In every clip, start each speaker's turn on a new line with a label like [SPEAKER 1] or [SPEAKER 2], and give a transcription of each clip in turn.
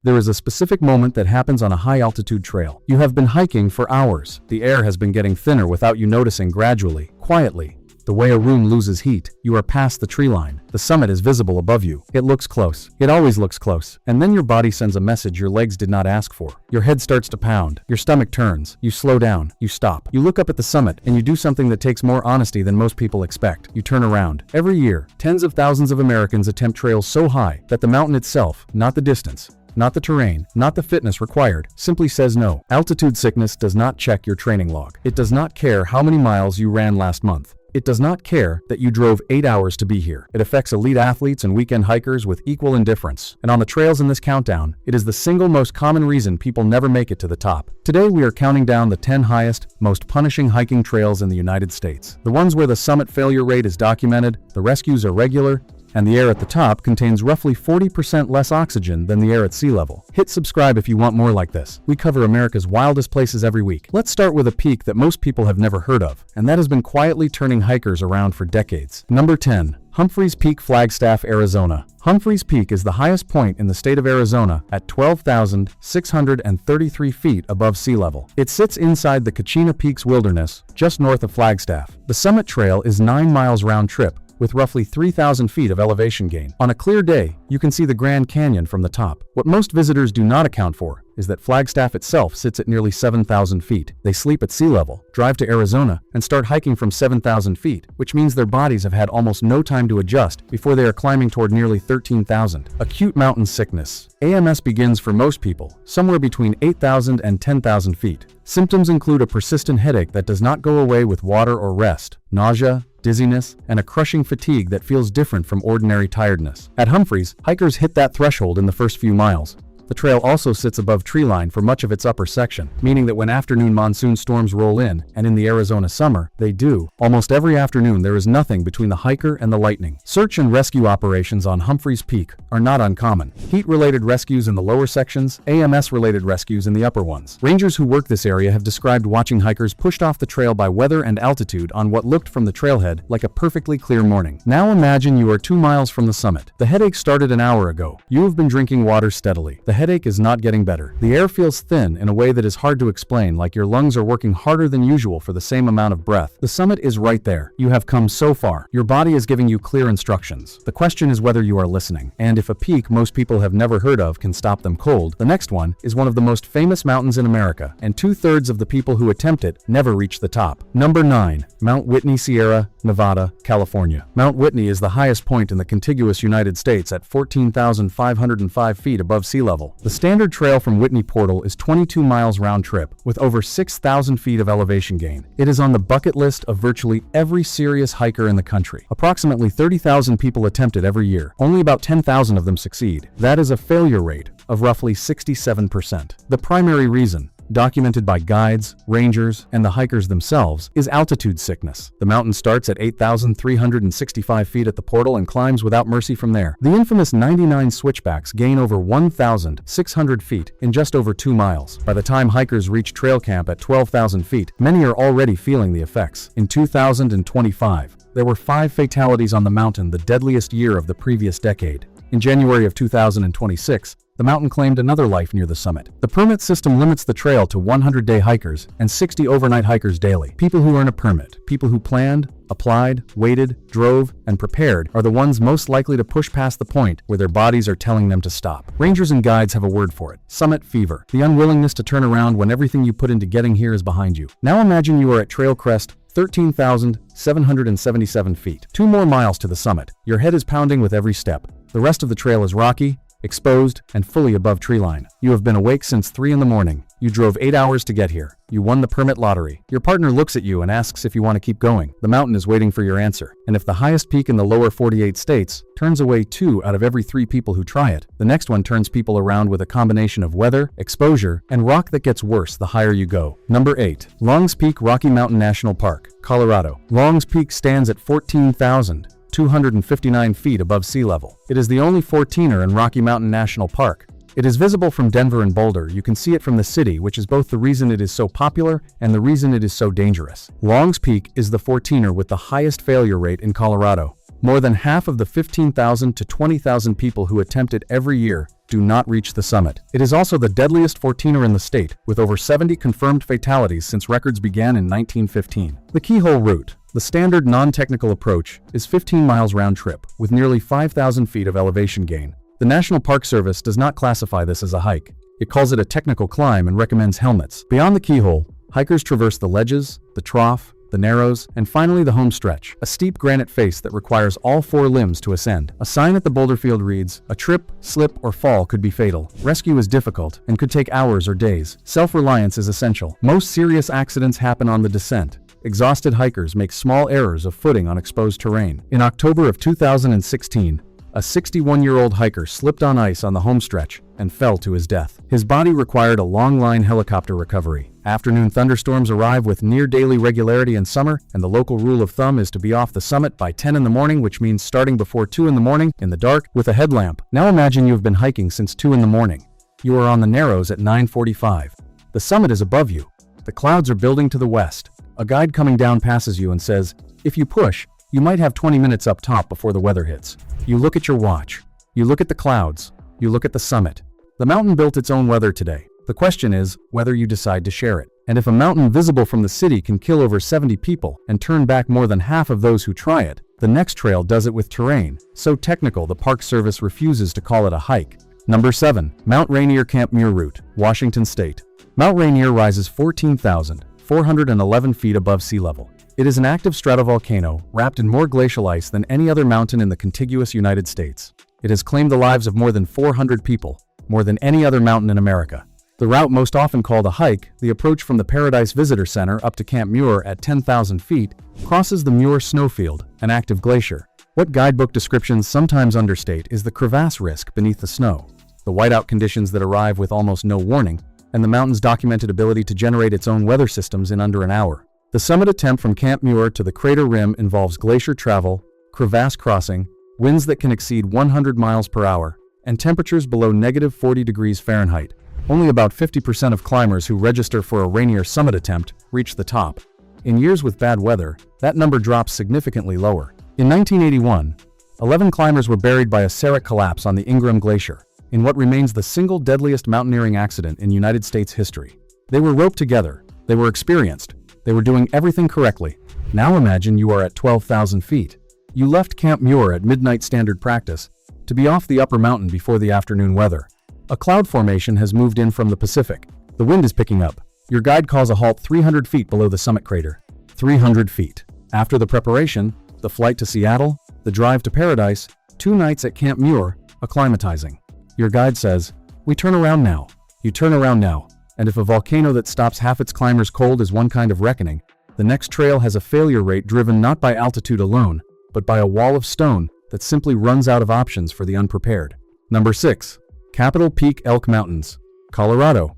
[SPEAKER 1] There is a specific moment that happens on a high-altitude trail. You have been hiking for hours. The air has been getting thinner without you noticing gradually, quietly. The way a room loses heat, you are past the tree line. The summit is visible above you. It looks close. It always looks close. And then your body sends a message your legs did not ask for. Your head starts to pound. Your stomach turns. You slow down. You stop. You look up at the summit, and you do something that takes more honesty than most people expect. You turn around. Every year, tens of thousands of Americans attempt trails so high that the mountain itself, not the distance, not the terrain, not the fitness required, simply says no. Altitude sickness does not check your training log. It does not care how many miles you ran last month. It does not care that you drove 8 hours to be here. It affects elite athletes and weekend hikers with equal indifference. And on the trails in this countdown, it is the single most common reason people never make it to the top. Today we are counting down the 10 highest, most punishing hiking trails in the United States. The ones where the summit failure rate is documented, the rescues are regular, and the air at the top contains roughly 40% less oxygen than the air at sea level. Hit subscribe if you want more like this. We cover America's wildest places every week. Let's start with a peak that most people have never heard of, and that has been quietly turning hikers around for decades. Number 10. Humphreys Peak, Flagstaff, Arizona. Humphreys Peak is the highest point in the state of Arizona at 12,633 feet above sea level. It sits inside the Kachina Peaks wilderness, just north of Flagstaff. The summit trail is 9 miles round trip, with roughly 3,000 feet of elevation gain. On a clear day, you can see the Grand Canyon from the top. What most visitors do not account for is that Flagstaff itself sits at nearly 7,000 feet. They sleep at sea level, drive to Arizona, and start hiking from 7,000 feet, which means their bodies have had almost no time to adjust before they are climbing toward nearly 13,000. Acute mountain sickness. AMS begins for most people somewhere between 8,000 and 10,000 feet. Symptoms include a persistent headache that does not go away with water or rest, nausea, dizziness, and a crushing fatigue that feels different from ordinary tiredness. At Humphreys, hikers hit that threshold in the first few miles. The trail also sits above treeline for much of its upper section, meaning that when afternoon monsoon storms roll in, and in the Arizona summer, they do, almost every afternoon there is nothing between the hiker and the lightning. Search and rescue operations on Humphreys Peak are not uncommon. Heat-related rescues in the lower sections, AMS-related rescues in the upper ones. Rangers who work this area have described watching hikers pushed off the trail by weather and altitude on what looked from the trailhead like a perfectly clear morning. Now imagine you are 2 miles from the summit. The headache started an hour ago. You have been drinking water steadily. The headache is not getting better. The air feels thin in a way that is hard to explain, like your lungs are working harder than usual for the same amount of breath. The summit is right there. You have come so far. Your body is giving you clear instructions. The question is whether you are listening. And if a peak most people have never heard of can stop them cold, the next one is one of the most famous mountains in America, and 2/3 of the people who attempt it never reach the top. Number 9. Mount Whitney, Sierra Nevada, California. Mount Whitney is the highest point in the contiguous United States at 14,505 feet above sea level. The standard trail from Whitney Portal is 22 miles round trip, with over 6,000 feet of elevation gain. It is on the bucket list of virtually every serious hiker in the country. Approximately 30,000 people attempt it every year. Only about 10,000 of them succeed. That is a failure rate of roughly 67%. The primary reason, documented by guides, rangers, and the hikers themselves, is altitude sickness. The mountain starts at 8,365 feet at the portal and climbs without mercy from there. The infamous 99 switchbacks gain over 1,600 feet in just over 2 miles. By the time hikers reach trail camp at 12,000 feet, many are already feeling the effects. In 2025, there were 5 fatalities on the mountain, the deadliest year of the previous decade. In January of 2026, the mountain claimed another life near the summit. The permit system limits the trail to 100-day hikers and 60 overnight hikers daily. People who earn a permit, people who planned, applied, waited, drove, and prepared are the ones most likely to push past the point where their bodies are telling them to stop. Rangers and guides have a word for it: summit fever, the unwillingness to turn around when everything you put into getting here is behind you. Now imagine you are at trail crest 13,777 feet. 2 more miles to the summit. Your head is pounding with every step. The rest of the trail is rocky, exposed, and fully above treeline. You have been awake since 3 in the morning. You drove 8 hours to get here. You won the permit lottery. Your partner looks at you and asks if you want to keep going. The mountain is waiting for your answer. And if the highest peak in the lower 48 states turns away 2 out of every 3 people who try it, the next one turns people around with a combination of weather, exposure, and rock that gets worse the higher you go. Number 8. Longs Peak, Rocky Mountain National Park, Colorado. Longs Peak stands at 14,259 feet above sea level. It is the only 14er in Rocky Mountain National Park. It is visible from Denver and Boulder. You can see it from the city, which is both the reason it is so popular and the reason it is so dangerous. Longs Peak is the 14er with the highest failure rate in Colorado. More than half of the 15,000 to 20,000 people who attempt it every year do not reach the summit. It is also the deadliest 14er in the state, with over 70 confirmed fatalities since records began in 1915. The keyhole route. The standard non-technical approach is 15 miles round trip, with nearly 5,000 feet of elevation gain. The National Park Service does not classify this as a hike. It calls it a technical climb and recommends helmets. Beyond the keyhole, hikers traverse the ledges, the trough, the narrows, and finally the home stretch, a steep granite face that requires all 4 limbs to ascend. A sign at the boulder field reads, "A trip, slip, or fall could be fatal. Rescue is difficult and could take hours or days. Self-reliance is essential. Most serious accidents happen on the descent. Exhausted hikers make small errors of footing on exposed terrain." In October of 2016, a 61-year-old hiker slipped on ice on the home stretch and fell to his death. His body required a long-line helicopter recovery. Afternoon thunderstorms arrive with near-daily regularity in summer, and the local rule of thumb is to be off the summit by 10 in the morning, which means starting before 2 in the morning, in the dark, with a headlamp. Now imagine you have been hiking since 2 in the morning. You are on the Narrows at 9:45. The summit is above you. The clouds are building to the west. A guide coming down passes you and says, "If you push, you might have 20 minutes up top before the weather hits." You look at your watch. You look at the clouds. You look at the summit. The mountain built its own weather today. The question is whether you decide to share it. And if a mountain visible from the city can kill over 70 people and turn back more than half of those who try it, the next trail does it with terrain so technical the Park Service refuses to call it a hike. Number 7. Mount Rainier Camp Muir Route, Washington State. Mount Rainier rises 14,411 feet above sea level. It is an active stratovolcano wrapped in more glacial ice than any other mountain in the contiguous United States. It has claimed the lives of more than 400 people, more than any other mountain in America. The route most often called a hike, the approach from the Paradise Visitor Center up to Camp Muir at 10,000 feet, crosses the Muir snowfield, an active glacier. What guidebook descriptions sometimes understate is the crevasse risk beneath the snow, the whiteout conditions that arrive with almost no warning, and the mountain's documented ability to generate its own weather systems in under an hour. The summit attempt from Camp Muir to the crater rim involves glacier travel, crevasse crossing, winds that can exceed 100 miles per hour, and temperatures below -40 degrees Fahrenheit. Only about 50% of climbers who register for a Rainier summit attempt reach the top. In years with bad weather, that number drops significantly lower. In 1981, 11 climbers were buried by a seric collapse on the Ingraham Glacier, in what remains the single deadliest mountaineering accident in United States history. They were roped together, they were experienced, they were doing everything correctly. Now imagine you are at 12,000 feet. You left Camp Muir at midnight standard practice to be off the upper mountain before the afternoon weather. A cloud formation has moved in from the Pacific. The wind is picking up. Your guide calls a halt 300 feet below the summit crater. 300 feet. After the preparation, the flight to Seattle, the drive to Paradise, 2 nights at Camp Muir, acclimatizing. Your guide says, "We turn around now." You turn around now. And if a volcano that stops half its climbers cold is one kind of reckoning, the next trail has a failure rate driven not by altitude alone, but by a wall of stone that simply runs out of options for the unprepared. Number 6. Capitol Peak Elk Mountains, Colorado.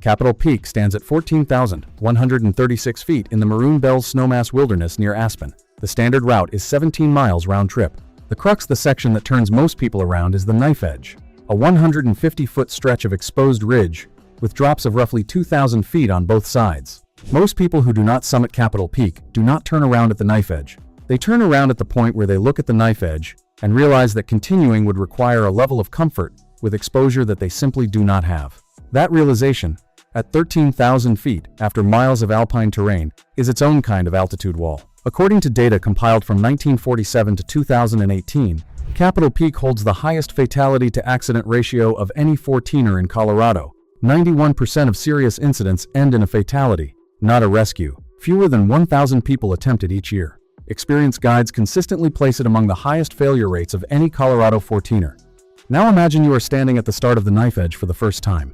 [SPEAKER 1] Capitol Peak stands at 14,136 feet in the Maroon Bells Snowmass Wilderness near Aspen. The standard route is 17 miles round trip. The crux, the section that turns most people around, is the Knife Edge, a 150-foot stretch of exposed ridge with drops of roughly 2,000 feet on both sides. Most people who do not summit Capitol Peak do not turn around at the Knife Edge. They turn around at the point where they look at the Knife Edge and realize that continuing would require a level of comfort with exposure that they simply do not have. That realization, at 13,000 feet after miles of alpine terrain, is its own kind of altitude wall. According to data compiled from 1947 to 2018, Capitol Peak holds the highest fatality-to-accident ratio of any 14er in Colorado. 91% of serious incidents end in a fatality, not a rescue. Fewer than 1,000 people attempt it each year. Experienced guides consistently place it among the highest failure rates of any Colorado 14er. Now imagine you are standing at the start of the Knife Edge for the first time.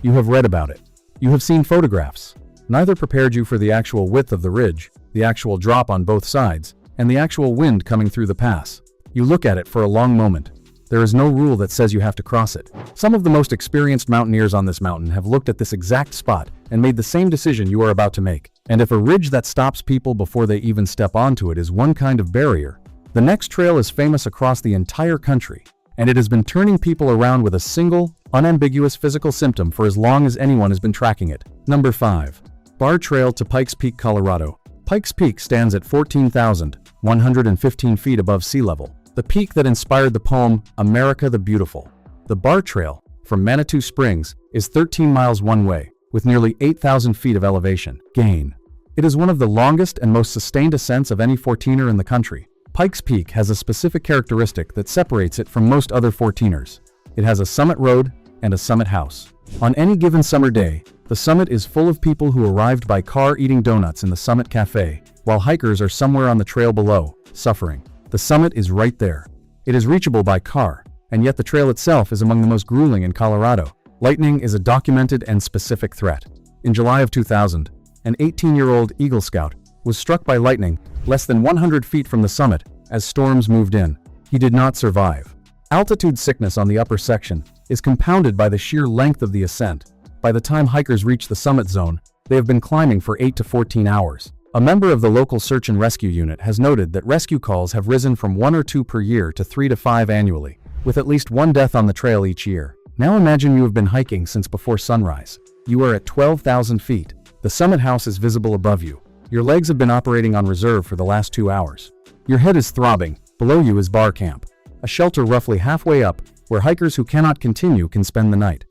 [SPEAKER 1] You have read about it. You have seen photographs. Neither prepared you for the actual width of the ridge, the actual drop on both sides, and the actual wind coming through the pass. You look at it for a long moment. There is no rule that says you have to cross it. Some of the most experienced mountaineers on this mountain have looked at this exact spot and made the same decision you are about to make. And if a ridge that stops people before they even step onto it is one kind of barrier, the next trail is famous across the entire country. And it has been turning people around with a single, unambiguous physical symptom for as long as anyone has been tracking it. Number 5. Barr Trail to Pikes Peak, Colorado. Pikes Peak stands at 14,115 feet above sea level, the peak that inspired the poem America the Beautiful. The Barr Trail, from Manitou Springs, is 13 miles one way, with nearly 8,000 feet of elevation gain. It is one of the longest and most sustained ascents of any 14er in the country. Pikes Peak has a specific characteristic that separates it from most other 14ers. It has a summit road and a summit house. On any given summer day, the summit is full of people who arrived by car eating donuts in the Summit Cafe, while hikers are somewhere on the trail below, suffering. The summit is right there. It is reachable by car, and yet the trail itself is among the most grueling in Colorado. Lightning is a documented and specific threat. In July of 2000, an 18-year-old Eagle Scout was struck by lightning less than 100 feet from the summit as storms moved in. He did not survive. Altitude sickness on the upper section is compounded by the sheer length of the ascent. By the time hikers reach the summit zone, they have been climbing for 8 to 14 hours. A member of the local search and rescue unit has noted that rescue calls have risen from 1 or 2 per year to 3 to 5 annually, with at least one death on the trail each year. Now imagine you have been hiking since before sunrise. You are at 12,000 feet. The summit house is visible above you. Your legs have been operating on reserve for the last 2 hours. Your head is throbbing. Below you is Barr Camp, a shelter roughly halfway up where hikers who cannot continue can spend the night.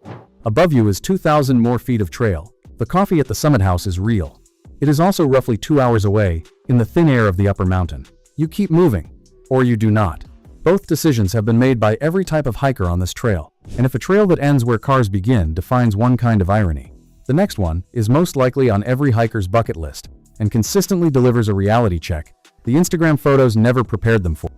[SPEAKER 1] Above you is 2,000 more feet of trail. The coffee at the summit house is real. It is also roughly 2 hours away, in the thin air of the upper mountain. You keep moving, or you do not. Both decisions have been made by every type of hiker on this trail, and if a trail that ends where cars begin defines one kind of irony, the next one is most likely on every hiker's bucket list, and consistently delivers a reality check the Instagram photos never prepared them for.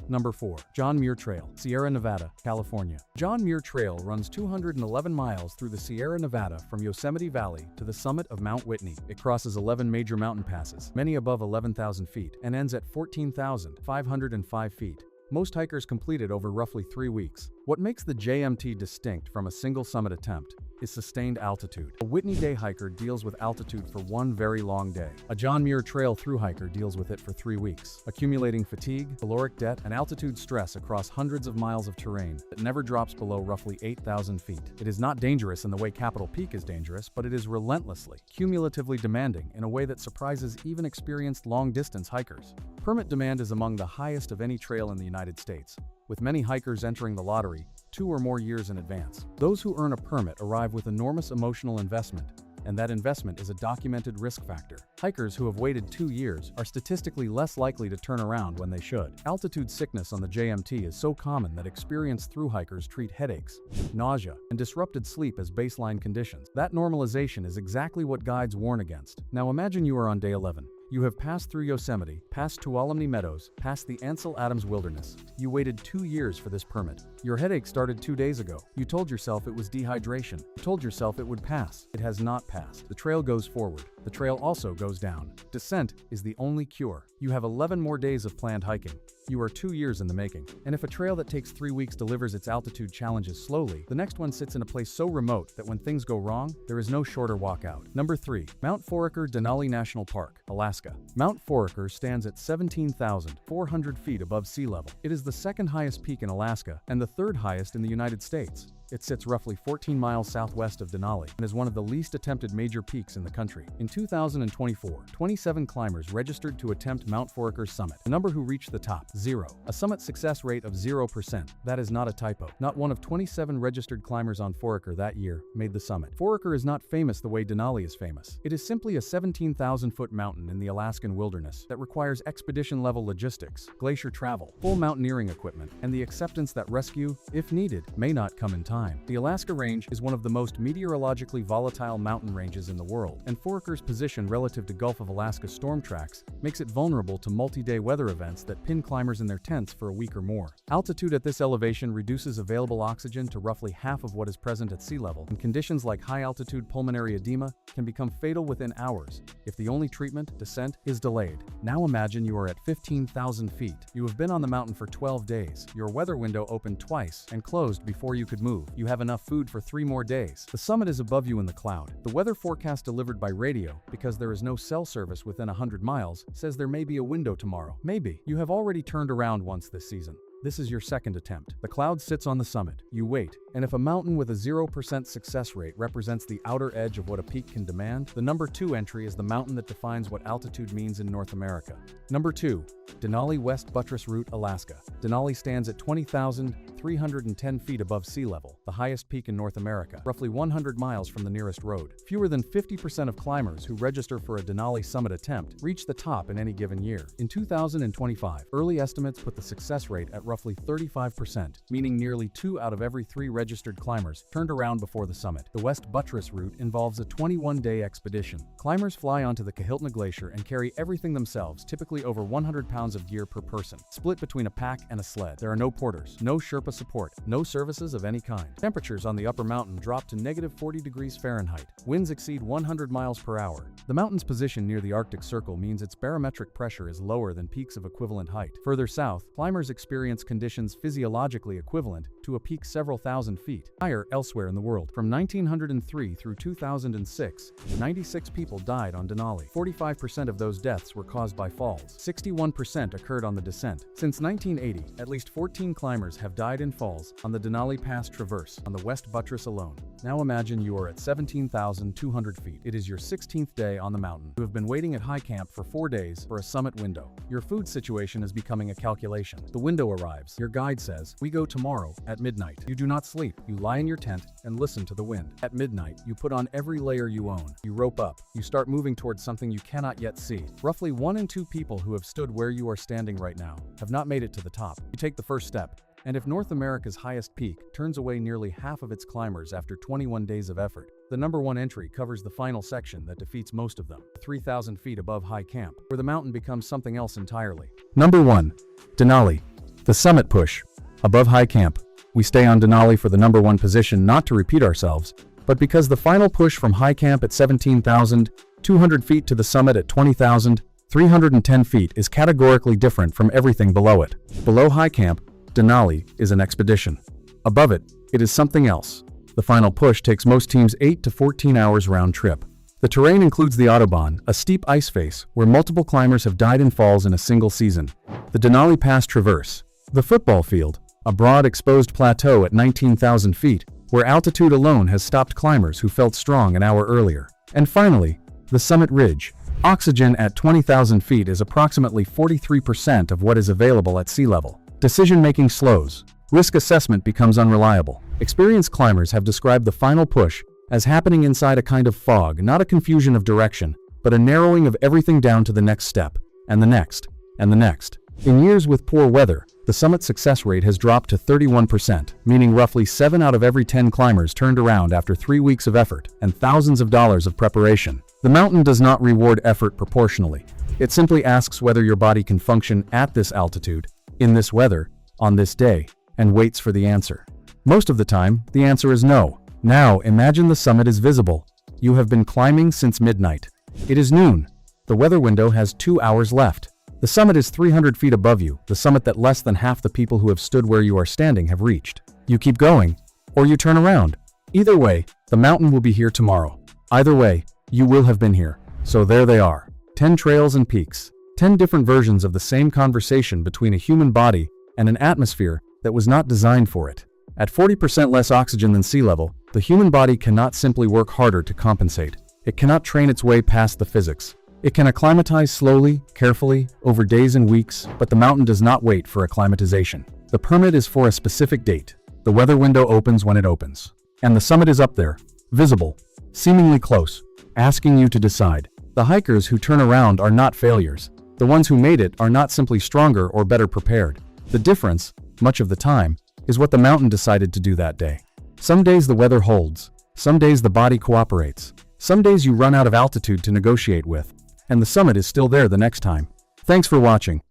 [SPEAKER 1] Number 4. John Muir Trail, Sierra Nevada, California. John Muir Trail runs 211 miles through the Sierra Nevada from Yosemite Valley to the summit of Mount Whitney. It crosses 11 major mountain passes, many above 11,000 feet, and ends at 14,505 feet. Most hikers complete it over roughly 3 weeks. What makes the JMT distinct from a single summit attempt is sustained altitude. A Whitney day hiker deals with altitude for one very long day. A John Muir Trail through hiker deals with it for 3 weeks, accumulating fatigue, caloric debt, and altitude stress across hundreds of miles of terrain that never drops below roughly 8,000 feet. It is not dangerous in the way Capitol Peak is dangerous, but it is relentlessly, cumulatively demanding in a way that surprises even experienced long-distance hikers. Permit demand is among the highest of any trail in the United States, with many hikers entering the lottery 2 or more years in advance. Those who earn a permit arrive with enormous emotional investment, and that investment is a documented risk factor. Hikers who have waited 2 years are statistically less likely to turn around when they should. Altitude sickness on the JMT is so common that experienced through hikers treat headaches, nausea, and disrupted sleep as baseline conditions. That normalization is exactly what guides warn against. Now imagine you are on day 11. You have passed through Yosemite, past Tuolumne Meadows, past the Ansel Adams Wilderness. You waited 2 years for this permit. Your headache started 2 days ago. You told yourself it was dehydration. You told yourself it would pass. It has not passed. The trail goes forward. The trail also goes down. Descent is the only cure. You have 11 more days of planned hiking. You are 2 years in the making. And if a trail that takes 3 weeks delivers its altitude challenges slowly, the next one sits in a place so remote that when things go wrong, there is no shorter walk out. Number 3. Mount Foraker, Denali National Park, Alaska. Mount Foraker stands at 17,400 feet above sea level. It is the second highest peak in Alaska and the third highest in the United States. It sits roughly 14 miles southwest of Denali and is one of the least attempted major peaks in the country. In 2024, 27 climbers registered to attempt Mount Foraker's summit. The number who reached the top, 0. A summit success rate of 0%. That is not a typo. Not one of 27 registered climbers on Foraker that year made the summit. Foraker is not famous the way Denali is famous. It is simply a 17,000-foot mountain in the Alaskan wilderness that requires expedition-level logistics, glacier travel, full mountaineering equipment, and the acceptance that rescue, if needed, may not come in time. The Alaska Range is one of the most meteorologically volatile mountain ranges in the world, and Foraker's position relative to Gulf of Alaska storm tracks makes it vulnerable to multi-day weather events that pin climbers in their tents for a week or more. Altitude at this elevation reduces available oxygen to roughly half of what is present at sea level, and conditions like high-altitude pulmonary edema can become fatal within hours if the only treatment, descent, is delayed. Now imagine you are at 15,000 feet. You have been on the mountain for 12 days. Your weather window opened twice and closed before you could move. You have enough food for 3 more days. The summit is above you in the cloud. The weather forecast delivered by radio, because there is no cell service within 100 miles, says there may be a window tomorrow. Maybe. You have already turned around once this season. This is your second attempt. The cloud sits on the summit. You wait, and if a mountain with a 0% success rate represents the outer edge of what a peak can demand, the number 2 entry is the mountain that defines what altitude means in North America. Number 2. Denali West Buttress Route, Alaska. Denali stands at 20,310 feet above sea level, the highest peak in North America, roughly 100 miles from the nearest road. Fewer than 50% of climbers who register for a Denali summit attempt reach the top in any given year. In 2025, early estimates put the success rate at roughly 35%, meaning nearly 2 out of every 3 registered climbers turned around before the summit. The West Buttress route involves a 21-day expedition. Climbers fly onto the Kahiltna Glacier and carry everything themselves, typically over 100 pounds of gear per person, split between a pack and a sled. There are no porters, no Sherpa support, no services of any kind. Temperatures on the upper mountain drop to -40 degrees Fahrenheit. Winds exceed 100 miles per hour. The mountain's position near the Arctic Circle means its barometric pressure is lower than peaks of equivalent height. Further south, climbers experience conditions physiologically equivalent to a peak several thousand feet higher elsewhere in the world. From 1903 through 2006, 96 people died on Denali. 45% of those deaths were caused by falls. 61% occurred on the descent. Since 1980, at least 14 climbers have died in falls on the Denali Pass Traverse on the West Buttress alone. Now imagine you are at 17,200 feet. It is your 16th day on the mountain. You have been waiting at high camp for 4 days for a summit window. Your food situation is becoming a calculation. The window arrives. Your guide says, "We go tomorrow at midnight." You do not sleep. You lie in your tent and listen to the wind. At midnight, you put on every layer you own. You rope up. You start moving towards something you cannot yet see. Roughly 1 in 2 people who have stood where you are standing right now have not made it to the top. You take the first step. And if North America's highest peak turns away nearly half of its climbers after 21 days of effort, the number 1 entry covers the final section that defeats most of them, 3,000 feet above high camp, where the mountain becomes something else entirely. Number 1. Denali. The summit push. Above high camp. We stay on Denali for the number 1 position, not to repeat ourselves, but because the final push from high camp at 17,200 feet to the summit at 20,310 feet is categorically different from everything below it. Below high camp, Denali is an expedition. Above it, it is something else. The final push takes most teams 8 to 14 hours round trip. The terrain includes the Autobahn, a steep ice face where multiple climbers have died in falls in a single season. The Denali Pass Traverse. The football field, a broad exposed plateau at 19,000 feet, where altitude alone has stopped climbers who felt strong an hour earlier. And finally, the summit ridge. Oxygen at 20,000 feet is approximately 43% of what is available at sea level. Decision-making slows. Risk assessment becomes unreliable. Experienced climbers have described the final push as happening inside a kind of fog, not a confusion of direction, but a narrowing of everything down to the next step, and the next, and the next. In years with poor weather, the summit success rate has dropped to 31%, meaning roughly 7 out of every 10 climbers turned around after 3 weeks of effort and thousands of dollars of preparation. The mountain does not reward effort proportionally. It simply asks whether your body can function at this altitude, in this weather, on this day, and waits for the answer. Most of the time, the answer is no. Now, imagine the summit is visible. You have been climbing since midnight. It is noon. The weather window has 2 hours left. The summit is 300 feet above you, the summit that less than half the people who have stood where you are standing have reached. You keep going, or you turn around. Either way, the mountain will be here tomorrow. Either way, you will have been here. So there they are. 10 trails and peaks. 10 different versions of the same conversation between a human body and an atmosphere that was not designed for it. At 40% less oxygen than sea level, the human body cannot simply work harder to compensate. It cannot train its way past the physics. It can acclimatize slowly, carefully, over days and weeks, but the mountain does not wait for acclimatization. The permit is for a specific date. The weather window opens when it opens. And the summit is up there, visible, seemingly close, asking you to decide. The hikers who turn around are not failures. The ones who made it are not simply stronger or better prepared. The difference, much of the time, is what the mountain decided to do that day. Some days the weather holds. Some days the body cooperates. Some days you run out of altitude to negotiate with. And the summit is still there the next time. Thanks for watching.